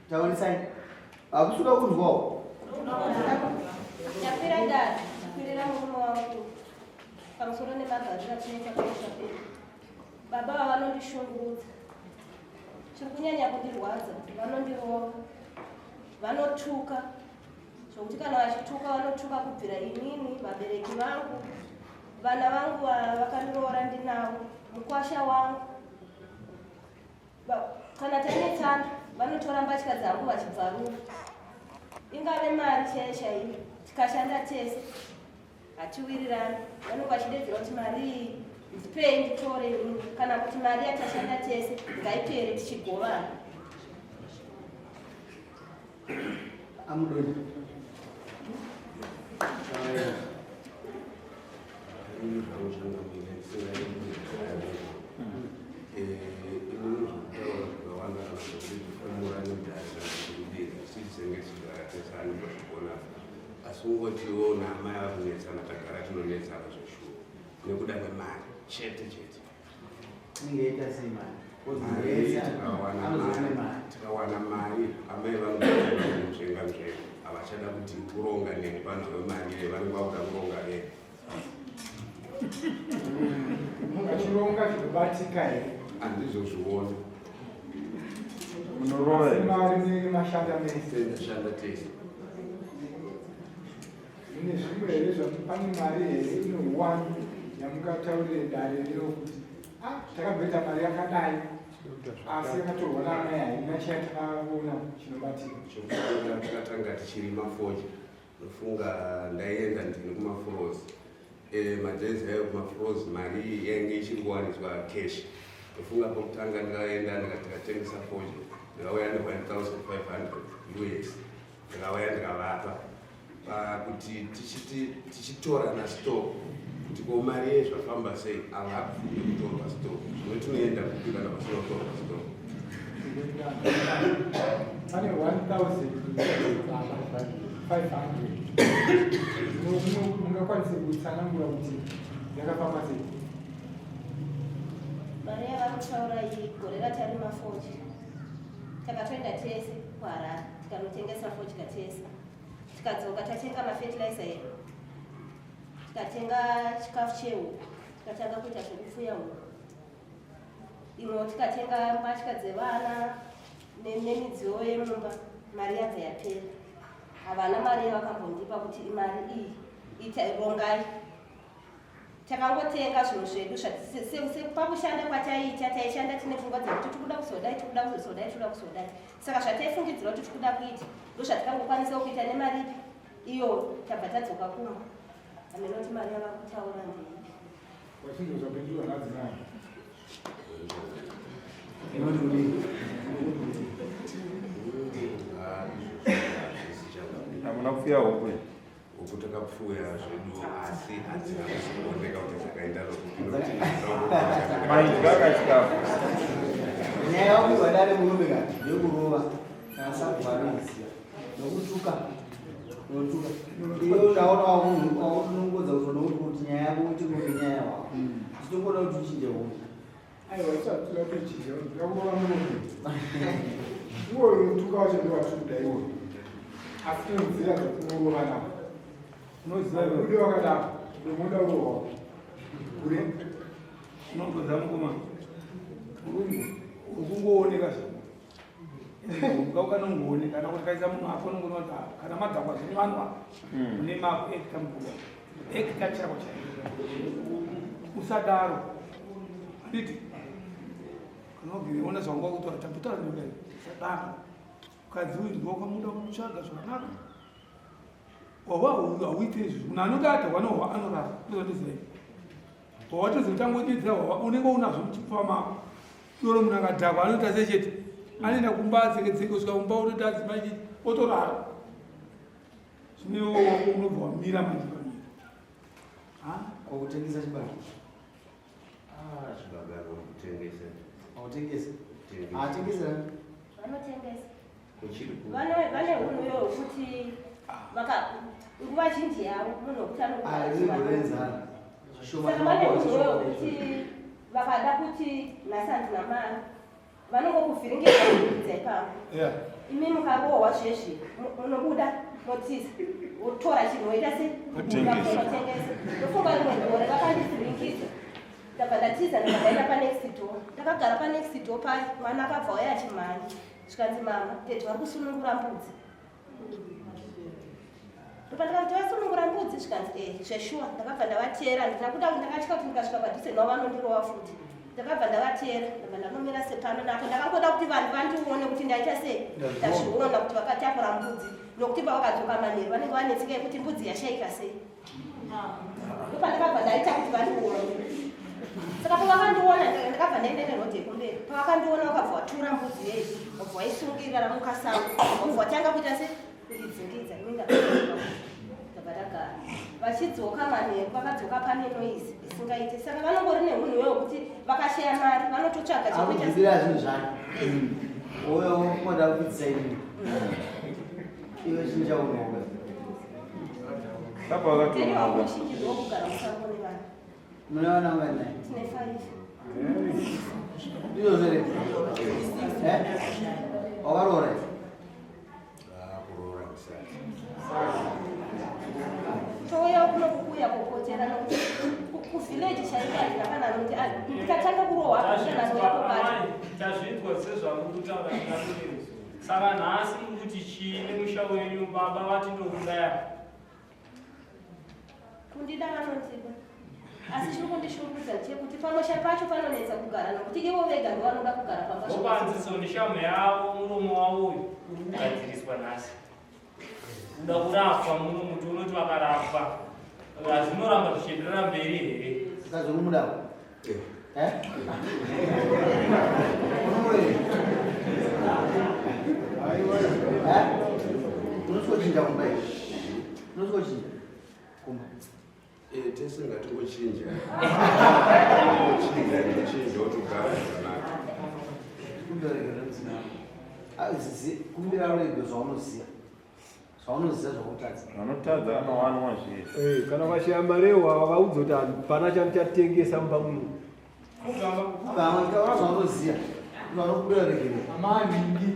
Jangan sign. Aku sudah unggul. Yapira dad, yapira mumo wangu. Pamusoro ne magazi atineka kuisha pe. Baba vanondishunguza. Chikunyanya kundirwadza, vanotuka. Zvokuti kana vachituka vanotuka kubvira inini, vabereki vangu, vana vangu vakandiroora ndinavo, mukwasha wangu. Kana tainetsana, vanotora mbatya dzangu vachibvaruka. Ingave mari chaiyo tikashanda tese hatiwirirani. Vanenge vachidedzera kuti mari iyi ndipei nditore inini, kana kuti mari yatashanda tese ngaipere tichigovana. Amudoni. Asungotiona amai akunetsana tagara tinonetsana zvoshuwa nekuda kwemari chete. Ningeita sei mari? Tikawana mari amai vanozvenga havachada kuti kuronga neni vanhu vemari vanenge vakuda kuronga neni. Mungachironga zvinobatika here? Handizozviona. Munorova mari munenge mashanda mese? Shanda tese. Mune zvimwe here zvakuti pane mari here inowani yamungataurire dare rino kuti takabveta mari yakadai asi yakatorwa naamai haina chatakaona chinobatika. Chokutanga takatanga tichiri mafoja ndofunga ndaienda ndini kumafuroz. Madhezi ayo kumafuroz mari yainge ichirikuwaniswa cash. Ndofunga pokutanga ndikaenda ndikatengesa foja ndikauya ne$1,500 US ndikauya ndikavapa kuti tichitora nasitock kuti ko mari yezvafamba sei avakufunge kutorwa stock zvino tinoenda kuti kana pasinotorwa stock. Pane 1,500 mungakwanise kutsanangura kuti yakafamba sei? Mari yavanokutaura iyi gore ratari mafoji. Takatoenda tese kuHarare tikanotengesa fodya tese. Tikadzoka tatenga mafertilizer edu. Tikatenga chikafu chehuku. Tikatanga kuita zvokupfuya huku. Imwe tikatenga mbatya dzevana nemidziyo yemumba. Mari yabva yapera. Havana mari vakambondipa kuti imari iyi rongai. Takangotenga zvinhu zvedu pakushanda kwataiita taishanda tine pfungwa dzekuti tikuda kuzodai. Saka zvataifungidzira kuti tikuda kuita ndozvatikangokwanisa kuita nemari iyo tabva tadzoka kumba. Aminoti mari yava kutaura ndeipi. Wachindozvapindurwa nadzimai. Hamuna kupfuya huku here? Huku takapfuya zvedu asi hatina kuoneka kuti zvakaenda Maidya chikafu. Nyaya yakuwa dare murume kati ndekurova nasabvarisa nokutuka. Iyo ndaona unongodza kuti nyaya yako kuti nyaya yako. Titongoda kuti uchinje huko. Aiwa isatira kuchinja ngakurova murume. Uwo unotuka wacho ndowatuda iwo. Asi nzira dzokurova nawo. Unoziva kuti wakadaro ndomuda kurohwa. Kuri Unongodza mukoma. urumbu ukungooneka Ukaunongooneka kana kuti kaisa munhu ako unongoona kana madhakwa zvinwanwa mune mako ekutambuka. Ekita chako chaiko. Usadaro. Handiti? Kanogiriona zvangu kutora taputa ndodai. Usadaro. Ukadziwirirwa ukamuda kumutsvaga zvakanaka. Hauite izvi munhu anodata wanohwa anorara ndozvandizai. Wawatozotangodidzira unenge unazvo muchipfuva mako. Yoro munhu akadhakwa anoita sechete anoenda kumba adzekedzeke kusvika kumba unoti adzimai chiti otorara. Zvinewo unobva wamira manje pamira. Kwakutengesa chibage. zvibagaro kutengesa. Autengesa? Atengesa. Vanotengesa. Kuchiri ku. Vane hunhu yokuti nguva zhinji yavo munhu wekuti Zvinogorenzana. Saka vane hunhu yokuti vakada kuti nhasi handina mari vanongokuvhiringidza kudzai pamo Yeah. imi mukarohwa zvezvi munobuda motiza wotora chinhu woita seunotengesa ndofunga rimwe gore vakandivhiringidza ndabva ndatiza ndikadaenda panext door ndakagara panext door payo mwana akabva uya achimhanya zvikanzi mama tete vari kusunungura mbudzi ndopandakati vasunungura mbudzi zvikanzi zveshuwa ndakabva ndavatera ndina kuda ndakatya kuti ndikasvika padhuze navo vanondirova futi ndakabva ndavatera ndabva ndanomira sepano napo ndakangoda kuti vanhu vandione kuti ndaita sei ndazviona kuti vakatakura mbudzi nokuti pavakadzoka manheru vanenge vanetsika yekuti mbudzi yashaika sei ndopandakabva ndaita kuti vandione saka pavakandiona ndakabva ndaenda nerodhi yekumberi pavakandiona vakabva vatura mbudzi yei vabva vaisungirira ramukasango vabva vatanga kuita se kuidzingidza inga ndabva ndagara vachidzoka manheru vakadzoka pane noizi isingaiti saka vanongori nemunhu wewo kuti vakashaya mari vanototsvaga chekuitazvira zvinhu zvake uyo unoda kudzisaini iwe chinjaunoga vakauchinjirwa kugara musango nevanhu munawana ungana tine 5 izvozvere wakarora kurora kusati touya kunokukuya kokotera nokuti kuvhileji chaikadina kana nokuti ndikatanga kurohwa akananoyakobata tazvinzwa sezvamukutaura zvinaturizwa saka nhasi kuti chiine musha wenyu baba vati ndokudaya kundida vanondiba asi chiri kundishungurudza chekuti pamusha pacho panonetsa kugara nokuti ivo vega ndo vanoda kugara pambaopanziso ndishamo yavo muromo wavoyu uri kugadziriswa nhasi uda kurapwa muno muti unoti vakarapwa hazvinoramba zvichienderera mberi here ukazomudavo unosochinja kumbai unosochinja kumba tese ngatingochinja chinja otogara zvakanaka kumbira rege zvaunoziva zvaunoziva zvakutadza vanotadza vanowanwa zviri kana vashaya marewa vavaudza kuti hapana chamuchatengesa mumba muno vamwe ndikaona zvaunoziva vanokumbira rege amaningi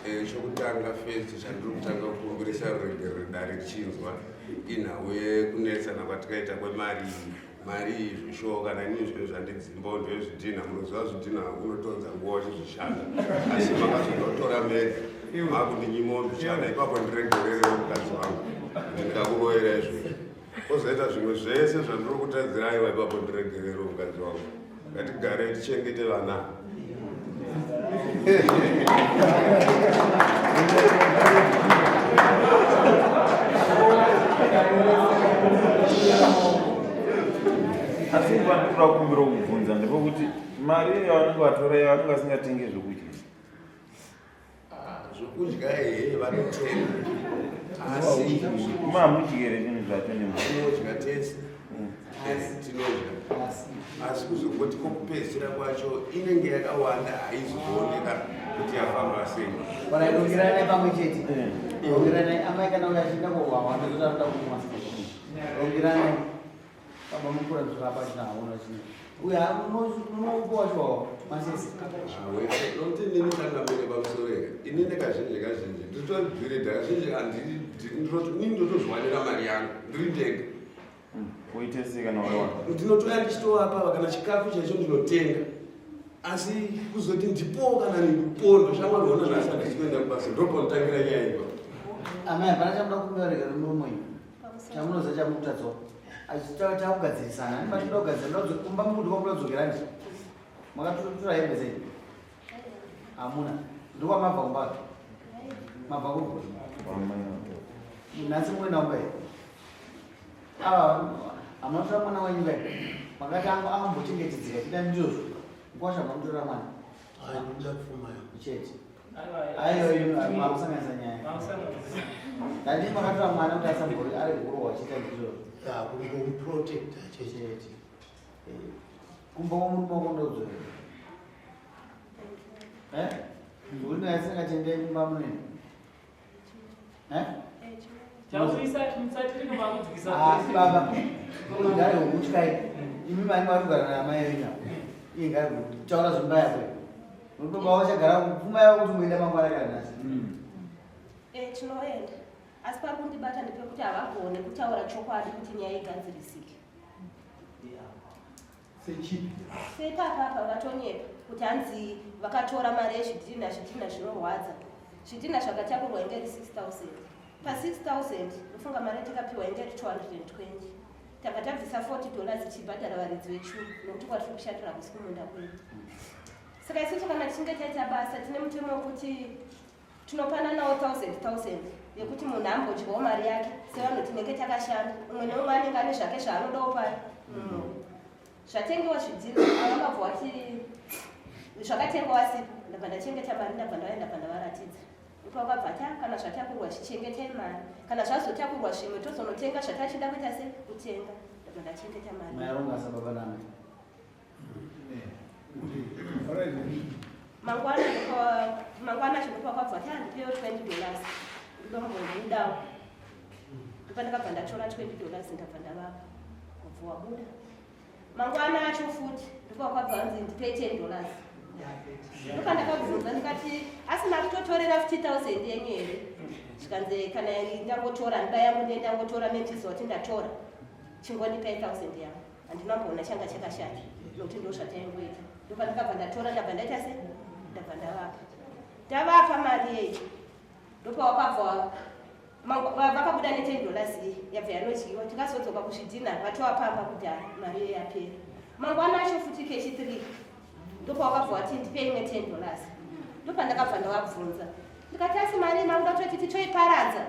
chokutanga first chandiri kutanga kukumbirisa rege ridare richinzwa inhauye kunetsana kwatikaita kwemari zvishoo kana inini zvinhu zvandidzimba ndezvidhina munoziva zvidhina unotonza nguva uchizvishanda asi makazonotora mega makundinyima mbichana ipapo ndiregerere mukadzi wangu ndikakuroyera izvozvo kozoita zvimwe zvese zvandiri kutadzira aiwa ipapo ndiregerere mukadzi wangu ngatigare tichengete vana asi pandikuda kukumbira kubvunza ndepekuti mari yavanenge vatora yavanenge vasingatenge zvokudya zvokudya hehe vanotenga asi mamudyere chinhu zvacho tinodya tese tinodya asi kuzongoti kokupedzisira kwacho inenge yakawanda haizooneka kuti yafamba sei wanaidongeranai pamwe chete dongeranai amai kana uyo achinda kuhwawa ndozoda kumwa dongeranai baba mukura zvirapa chinaona chino uye unopowacho masese nokuti inini tangamire pamusoro eka inini kazhinji kazhinji nditobhirida kazhinji inini ndotozwanira mari yangu ndiri ndega woite sei kana waiwana ndinotoya ndichitovapa kana chikafu chaicho ndinotenga asi kuzoti ndipowo kana ndipondo shamwariona nhasi andichikuenda kubasa ndoponotangira nyaya ipa amai hapana chamuda kumbereka nomwe chamunoza chamutadzoa chakugadzirisana ani machida kugadzira kumba muti kwamunodzokera ndi makatotora hembe zei hamuna ndokwamabva kumbaga mabva kugo nhasi muenda kumbai ava hamunotora mwana wenyu kai makati ambochengetedzeka chida ndizvozvo nkwasha mamutora mwana chete aiyo makusanganisa nyaya ndandii makatora mwana kuti asambori ari kurohwa chita ndizvozvo chete kumba kwomurumokondozvere uri naisingachendei kumba munoenda baba ugare humutyai imi mani vari kugara namai venyu ingari kutaura zvimbaya kwe unotoba wachagara pfuma yako kuti ungoenda mangwana kana nhasi tinoenda asi pari kundibata ndepekuti havagone kutaura chokwadi kuti nyaya igadzirisike sepapapa vatonyepa kuti hanzi vakatora mari yezvidhina zvinorwadza zvidhina zvakatakurwa inge ri 6,000 pa 6,000 ufunga mari takapiwa inge ri 220 tabva tabvisa $40 tichibhadhara varidzi vechuru nokuti kwatiri kushatira kusi kumunda kwedu saka isusu kana tichinge taita basa tine mutemo wekuti tinopana nawo 1,000 yekuti munhu ambodyawo mari yake sevanhu tinenge takashanda umwe neumwe anenge ane zvake zvaanodawo pari zvatengewa zvidhina avangabva vati zvakatengewa sipo ndabva ndachengeta mari ndabva ndaenda pandavaratidza upakabva kana zvatakurwa zvichengetei mari kana zvazotakurwa zvimwe tozonotenga zvatachida kuita se kutenga ndabva ndachengeta mari mayaronga sababanana mangwana zvinopa kwabva tandipewo $20 ndombondidawo ndopa ndakabva ndatora $20 ndabva ndavapa kubva wabuda mangwana acho futi ndopa kwabva hanzi ndipei $10 ndopa ndakabvunza ndikati asina kutotorera 50,000 yenyu here zvikanzi kana ndangotora ndiba yangu ndangotora mendiziva kuti ndatora chingondipei 1,000 yangu handinamboona changa chakashata nokuti ndo zvataingoita ndopa ndakabva ndatora ndabva ndaita se ndabva ndavapa mari yeyi ndopa wakabva vakabuda ne$10 yabva yanodyiwa tikazodzoka kuzvidhina vatovapamba kuti mari yeyi yapera mangwana acho futi kechi 3 ndopa wakabva wati ndipei imwe $10 ndopa ndakabva ndavabvunza ndikati asi mari makuda kutoti tichoiparadza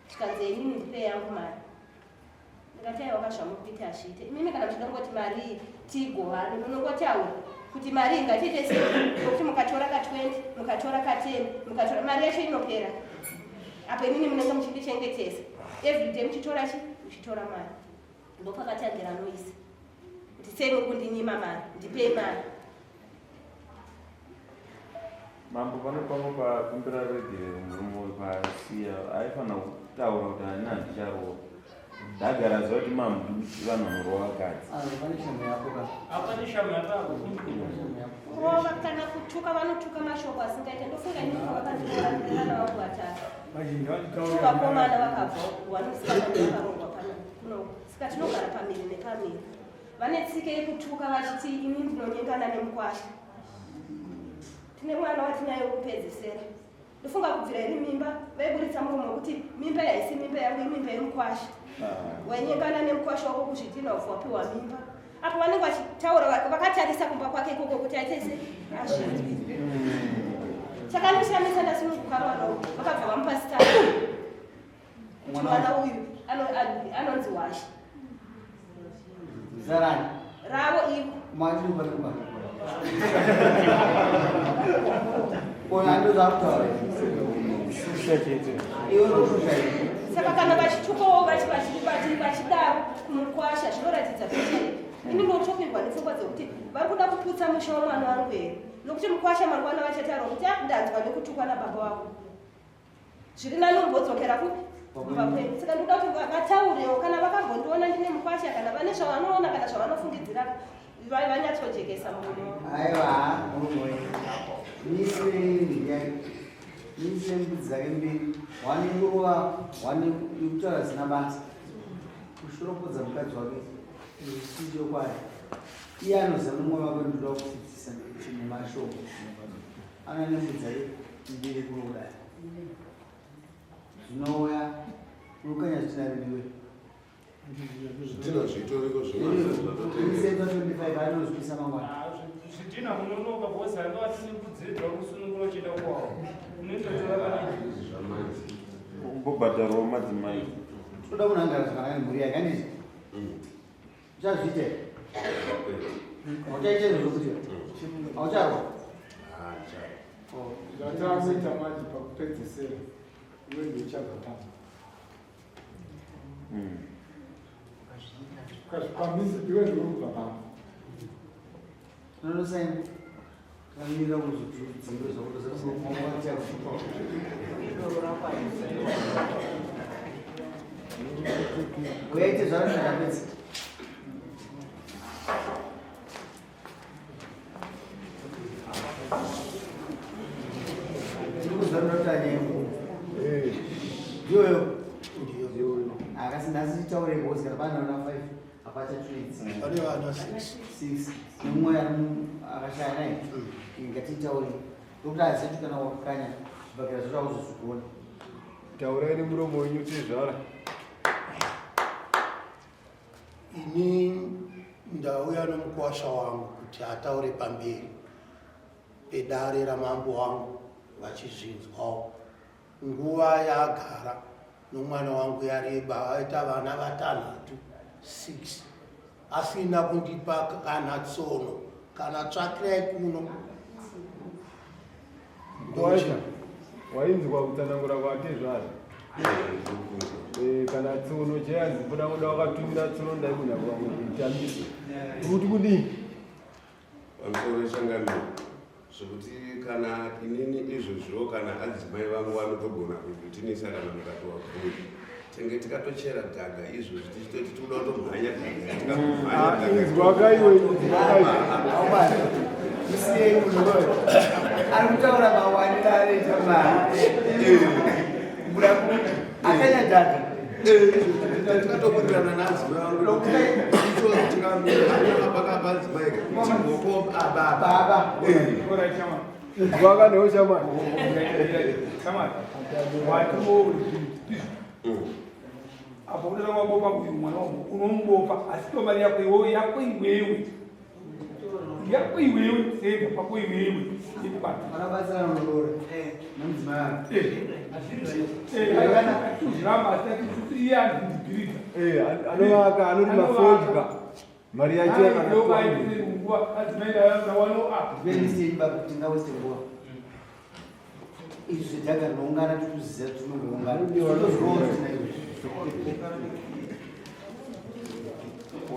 tikanzi inini ndipei yangu mari ndikati aiwa kazvamupiti azviite imimi kana muchidangoti mari tigovani munongotaura kuti mari ingatiite sei nokuti mukatora ka20 mukatora ka10 mukatora mari yacho inopera apo inini munenge muchindichengetesa everyday muchitora mari ndopakatangira noisi kuti sei muri kundinyima mari ndipei mari mambo panopango pakumbira regere murume pasiya aifanira kutaura kuti hanina ndicharowa ndagara ziva kuti mambo vanhu vanorowa vakadzi hapane shama yako rova kana kutuka vanotuka mashoko asingaite ndofunga inini vakatirana vangu vatatu vakomana vakabva vanosikavarongwa kuno sika tinogara pamiri nepamiri vane tsike yekutuka vachiti ini ndinonyengana nemukwasha tine mwana watinaye wekupedzisera ndofunga kubvira iri mimba vaiburitsa muromo wekuti mimba yaisi mimba yangu imimba yemukwasha wainyengana nemukwasha wako kuzvidhina ufu wapiwa mimba apo vanenge vachitaura vakatarisa kumba kwake ikoko kuti aitese azviti chakandishamisa ndasununguka mwana uyu vakabva vamupa sita mwana uyu anonzi Washi zarani ravo iko mwandiubaruba ona ndozakutaura iwe noshusha saka kana vachitukawo vachidaro kumukwasha zvinoratidza kuti ini ndotopirwa nepfungwa dzekuti vari kuda kuputsa musha wamwana wangu here nokuti mukwasha mangwana vachataura kuti ndanzwa nekutukwa nababa wako zviri nani umbodzokera kupi kumba kwedu saka ndoda kuti vataurewo kana vakambondiona ndine mukwasha kana vane zvavanoona kana zvavanofungidzira vanyatsojekesa murume aiwa murume niise mbudzi dzake mbiri wane nguruva wane kutaura zina basa kushoropodza mukadzi wake sichokwayo iye anoziva nomwoyo wake ndoda kudzidzisa nemashoko ana nembudzi dzake mbiri kunodai zvinouya urukanya zvitinarimiwe zvidhina zvitoriko zvisenza 25 anozvipisa mangwana zvidhina munonoka bhosi handivatini kudzidzwa kusunungura chida kwawo unototora kumbobhadharawo madzimai toda munhu angara zvakanaka nemhuri yake handiti uchazviite auchaite zvokuti aucharwa zvatakuita manje pakupedzisira iwe ndichazotanga ukazvikwamisa iwe ndiurubva pamo nonosaini kamirira kuzvidziro zvakutozakuatia uyaite zvaro zvakapedza Ndiyo. Ndiyo. Akasinasi taure bosi kana bana na 5 apacha tweets. Wale wana 6. Nimwe akashaya naye. Ingati taure. Ndokuti azetu kana wakanya bakira zvawo zvikona. Taurai muromo wenyu tizvara. ini ndauya nomukwasha wangu kuti ataure pamberi pedare ramambo wangu vachizvinzwawo. Nguva yaagara nomwana wangu yareba, aita vana 6, asina kundipa kana tsono kana tsvakirai kuno. Kwacha, wainzwa kutsanangura kwatezvara. Kana tsono cheyanzi kuda wakatumira tsono ndai kunyakwa muitambisa. Kuti kudini? Pamusoro shangamiro zvokuti kana inini izvozvo kana adzimai vangu vanotogona kutinisa kana mukatowa kuri tenge tikatochera dhaga izvozvo tichitoti tinoda kutomhanya Aubana. Isiyei munoroyo. Ari kutaura mawanira anoita mari. Buda kuti akanya dhaka. tikatoburirana nadzimai vangu tikamapakapadzimai chimoko Baba. Gwaka newo shamani. Apo unaweza kubopa mwana wako unombopa asio mali yako iwe yako iwewe sasa pako iwewe ipata Anabazana nororo. Namzima. ayana kujirama ataki iya ndibirita Anowaka anoti mafojika. Mari yacho ndio kai ngwa azimenda yana wano apa Veni sei baba kutinga wese ngwa. Izvi dhaga rinoungana tikuziva tinongoungana.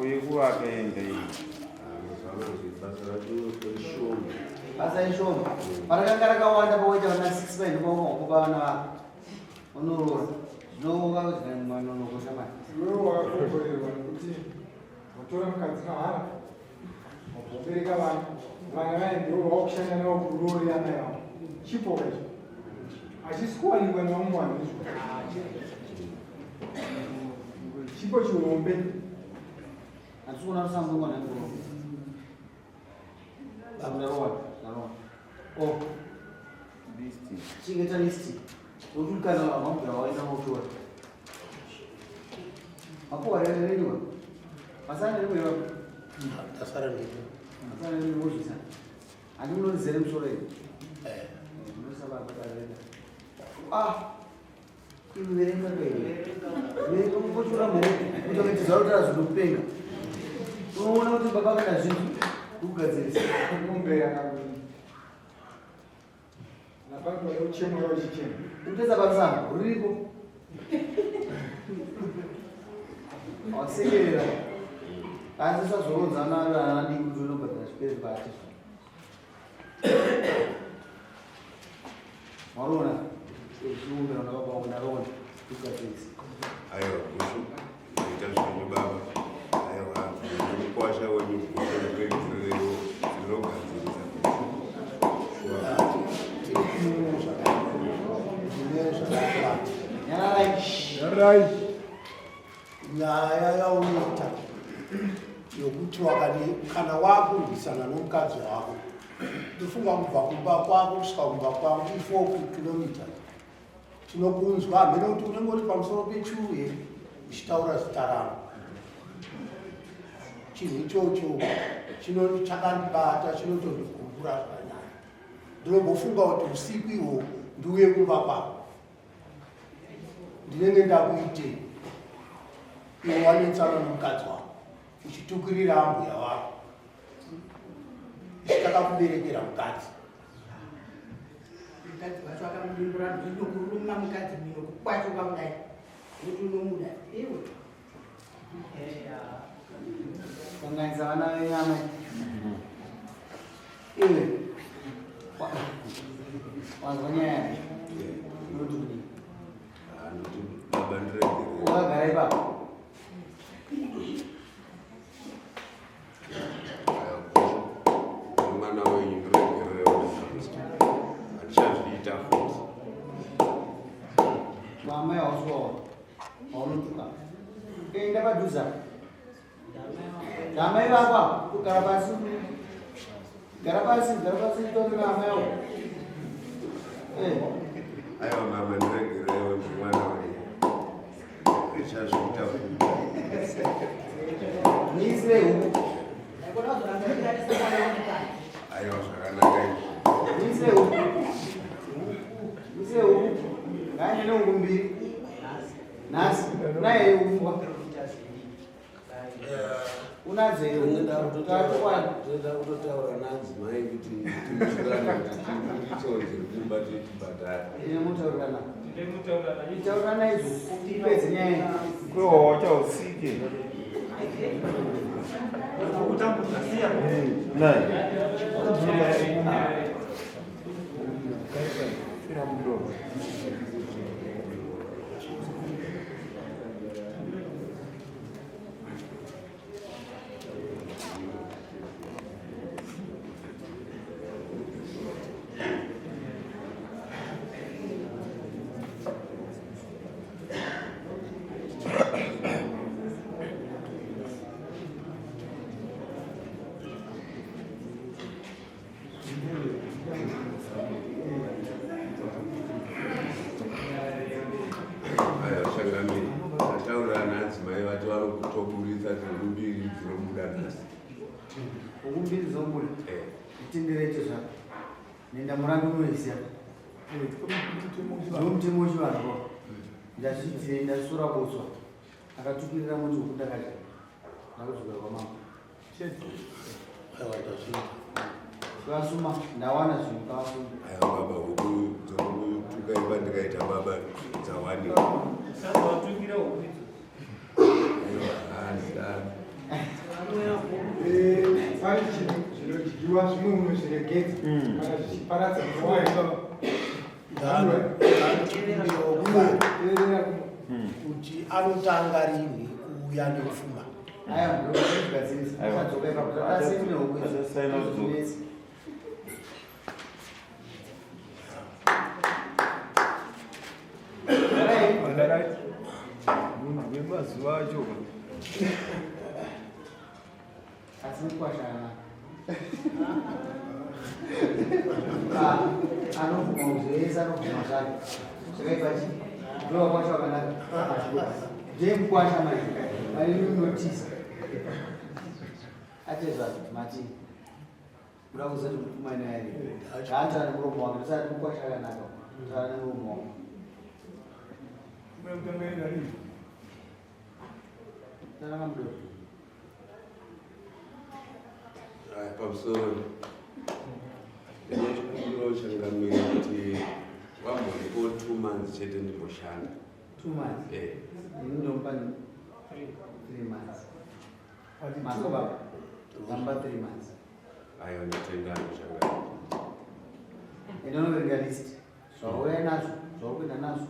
uye kuvakaenda iyi Basa ishoma. Parakanga rakawanda pawaita vana 6 vaenda pamawoko vana vako. Unorora. Zvinovoka kuti mwana unokosha mani. Iwewe wakakomborerwa nekuti watora mukadzi kahara wabereka vana vana vaendewo vakushanda navo kurori ana yavo chipo icho hachisi kuwanikwa nevamwani chipo chihombe. Handisi kuona rusambo mwana ngoro. Ndarowa. Oh. Chingeta listi. Ukukana mambo waenda motora. Hapo wanaelewa. Masana ndio wewe. Tasara ndivyo. Masana ndio wewe sana. Andi unozere msore. Unasaba batalenda. Imerenga wewe. Wewe kama kuchura mbele. Kutoka tizauta zinopenga. Unaona kuti baba kana zvinhu kugadzirisa. Kumbe akabuni. Napango leo chemo leo chichemo. Uteza babzana uriko. Wasekerera. Asi sazoronzana ana diki kuti unobhadhara chipezi bati. Marona. Echumbe unakabaona rona. Tukatesi. aiwa kushu ita zvinhu baba aiwa mukwasha wenyu kueeeo dzinogadzirisa Nyarai. nyaya yaunoita yokuti kana wakurwisana nomukadzi wako ndofunga kubva kumba kwako kusvika kumba kwangu 4 kilomita tinokunzwa hamene kuti unenge uri pamusoro pechiuye uchitaura zita rangu. Chinhu ichocho chakandibata chinotondikumbura zvakanyanya. Ndinombofunga kuti usiku ihwo ndiuye kumba kwako ndinenge ndakuitei iwe wanetsana nomukadzi wako uchitukirira ambuya wako ichitakakuberekera mukadzi wacho akamudimbura ndokuruma mukadzi mino kwacho kwakudai kuti unomuda iwe Kanganisa vana venyama. Iwe. Wazwa nyaya. Notudi. baba ndiregere Wakagara ipapo. mwana wenyu ndiregerewo handichazviita futi Mama ya wasu waunutuka. Enda paduza. Dama iba hapa, ukarabasi. Garabasi itoke mama yao. Ayo mama ndiregereyo mwana wali. Chashuta. Nisle huko. Ayo sakanaka. Nisle huko. Nganye nongumbiri. Nasi naye umbwa. Unaze utakuwa kutotaura nanzi mai kuti timushirana kuti tichonze kumba tibhadhara. ine mutaurana. Mutaurana izvo ipedze nyaya. Kwewa wachausike. Nai. Fira mdomo. Ukumbiri zombuli. Tindirete zvako. Nenda murandu unoisiya. Ndomutemo wechivanhu. Ndazviitire ndasura kutswa. Akatukirira muti wokudakadza. Ndakuzvigara kwamama. Kwasuma ndawana zvinhu kwasuma. Ayo baba huku dzokukaipa ndikaita baba dzawani. Sasa watukira huku. Fai chinodyiwa zvimwe unozviregedza kana zvichiparadza kuti anotanga rini kuuya nekufuma. Aya ndogadzirisa. Asadzoka ipapo. Asi kune huku izvo. Munhu wemazuva acho asi kwashana. Anovuma uzvese anovuma zvake. Zvakaipachi. Ndova kwacho wakanaka. Ndemukwasha manje. Vainotisa. Achezva mati. Uda kuzati mukumana here. Haata nemuromo wake. Ndosati mukwasha akanaka. Ndosati nemuromo wake. Ndaranga mudoko. Pamusoro ndinechikumbiro changamira kuti wamboripo 2 months chete ndimboshanda. 2 months? Ndomba 3 months. Mako baba? Namba 3 months. Ayo nditendano changamira. Ndinoverenga list. Zvauya nazvo, zvaukuenda nazvo.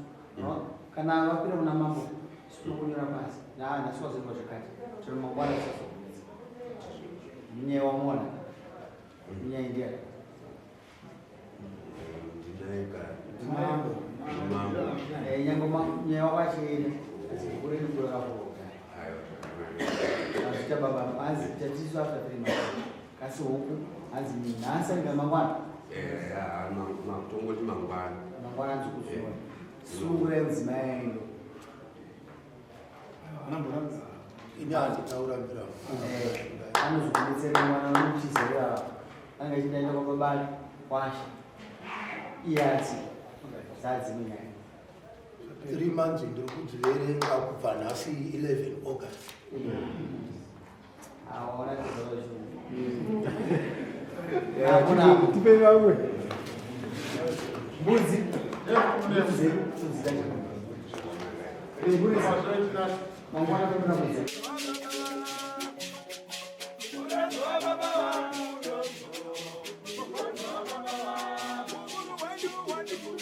Kana vapinda kuna mambo, sinokunyora pasi. Ndasikazoitwa zvakati. Tiri mangwana sasa. Mnye wamona. Mnye india. Ndinaika. Mambo. Nyango mnye wabachini. Kuri ndikura kapoka. Ayo. Azita baba mazi tatizo after 3 months. Kasi huku azi nasa ngamangwana. Makutongoti mangwana. Mangwana nzikusuwa. Sungure mzimayengo. Inyati taura mbira. Anozvibetsera mwana unochizera anga chidaenda kwababali kwasha iyati zadzimwe nyaya 3 months ndiri kudziverenga kubva nhasi 11 August. Aona kuzoro tipe vamwe mbudzi mangwana kwemuna mbudzi. What do you want?